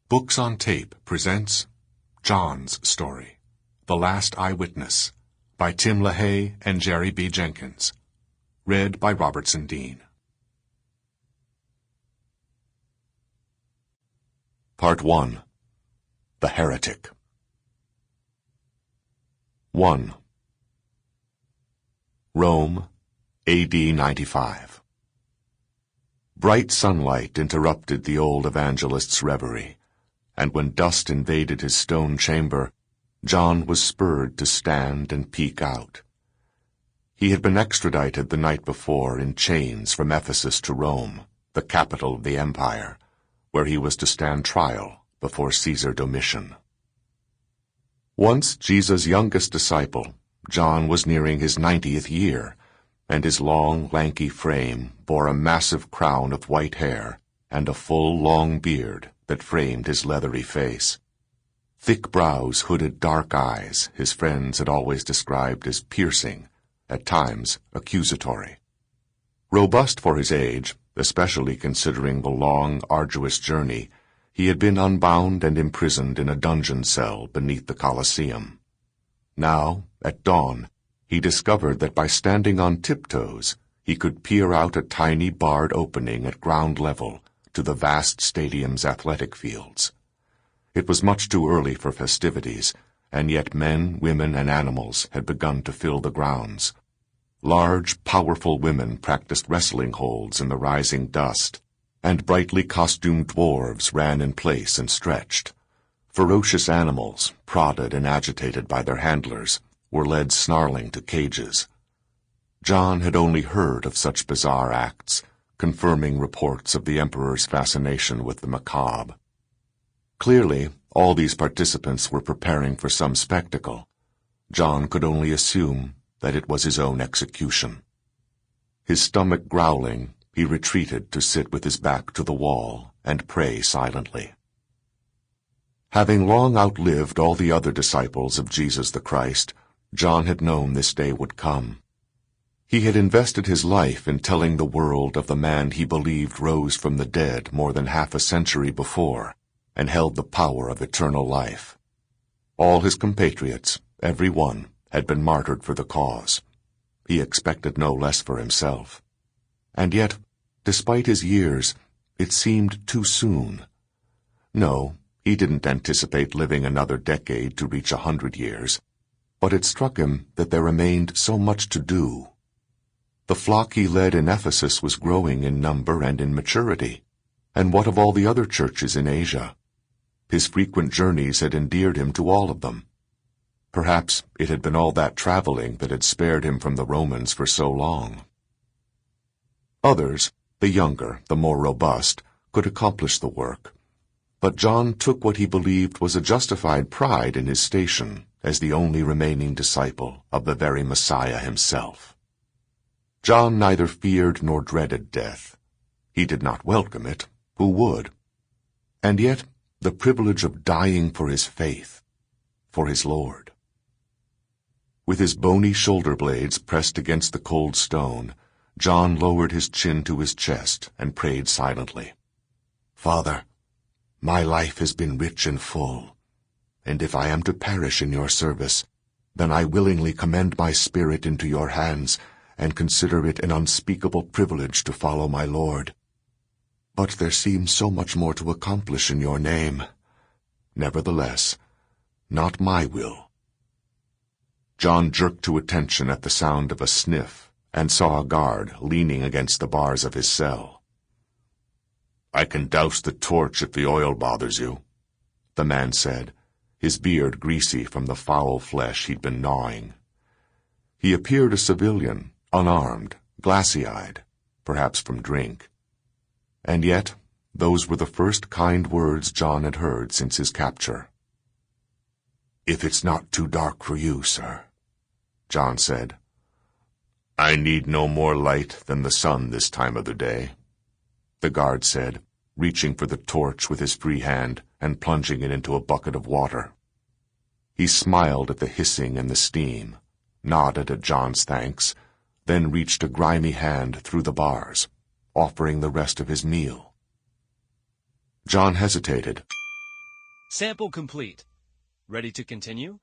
Books on Tape presents John's Story, The Last Eyewitness, by Tim Lahaye and Jerry B. Jenkins. Read by Robertson Dean. Part 1. The Heretic. 1. Rome, A.D. 95. Bright sunlight interrupted the old evangelist's reverie, and when dust invaded his stone chamber, John was spurred to stand and peek out. He had been extradited the night before in chains from Ephesus to Rome, the capital of the empire, where he was to stand trial before Caesar Domitian. Once Jesus' youngest disciple, John was nearing his 90th year, and his long, lanky frame bore a massive crown of white hair and a full, long beard that framed his leathery face. Thick brows hooded dark eyes his friends had always described as piercing, at times accusatory. Robust for his age, especially considering the long, arduous journey, he had been unbound and imprisoned in a dungeon cell beneath the Colosseum. Now, at dawn, he discovered that by standing on tiptoes, he could peer out a tiny barred opening at ground level to the vast stadium's athletic fields. It was much too early for festivities, and yet men, women, and animals had begun to fill the grounds. Large, powerful women practiced wrestling holds in the rising dust, and brightly costumed dwarves ran in place and stretched. Ferocious animals, prodded and agitated by their handlers, were led snarling to cages. John had only heard of such bizarre acts, confirming reports of the emperor's fascination with the macabre. Clearly, all these participants were preparing for some spectacle. John could only assume that it was his own execution. His stomach growling, he retreated to sit with his back to the wall and pray silently. Having long outlived all the other disciples of Jesus the Christ, John had known this day would come. He had invested his life in telling the world of the man he believed rose from the dead more than half a century before, and held the power of eternal life. All his compatriots, every one, had been martyred for the cause. He expected no less for himself. And yet, despite his years, it seemed too soon. No, he didn't anticipate living another decade to reach 100 years, but it struck him that there remained so much to do. The flock he led in Ephesus was growing in number and in maturity, and what of all the other churches in Asia? His frequent journeys had endeared him to all of them. Perhaps it had been all that traveling that had spared him from the Romans for so long. Others, the younger, the more robust, could accomplish the work, but John took what he believed was a justified pride in his station as the only remaining disciple of the very Messiah himself. John neither feared nor dreaded death. He did not welcome it. Who would? And yet, the privilege of dying for his faith, for his Lord. With his bony shoulder blades pressed against the cold stone, John lowered his chin to his chest and prayed silently. Father, my life has been rich and full, and if I am to perish in your service, then I willingly commend my spirit into your hands and consider it an unspeakable privilege to follow my Lord. But there seems so much more to accomplish in your name. Nevertheless, not my will. John jerked to attention at the sound of a sniff and saw a guard leaning against the bars of his cell. I can douse the torch if the oil bothers you, the man said, his beard greasy from the foul flesh he'd been gnawing. He appeared a civilian, unarmed, glassy-eyed, perhaps from drink. And yet, those were the first kind words John had heard since his capture. If it's not too dark for you, sir, John said. I need no more light than the sun this time of the day, the guard said, reaching for the torch with his free hand and plunging it into a bucket of water. He smiled at the hissing and the steam, nodded at John's thanks, then reached a grimy hand through the bars, offering the rest of his meal. John hesitated, Sample complete. Ready to continue?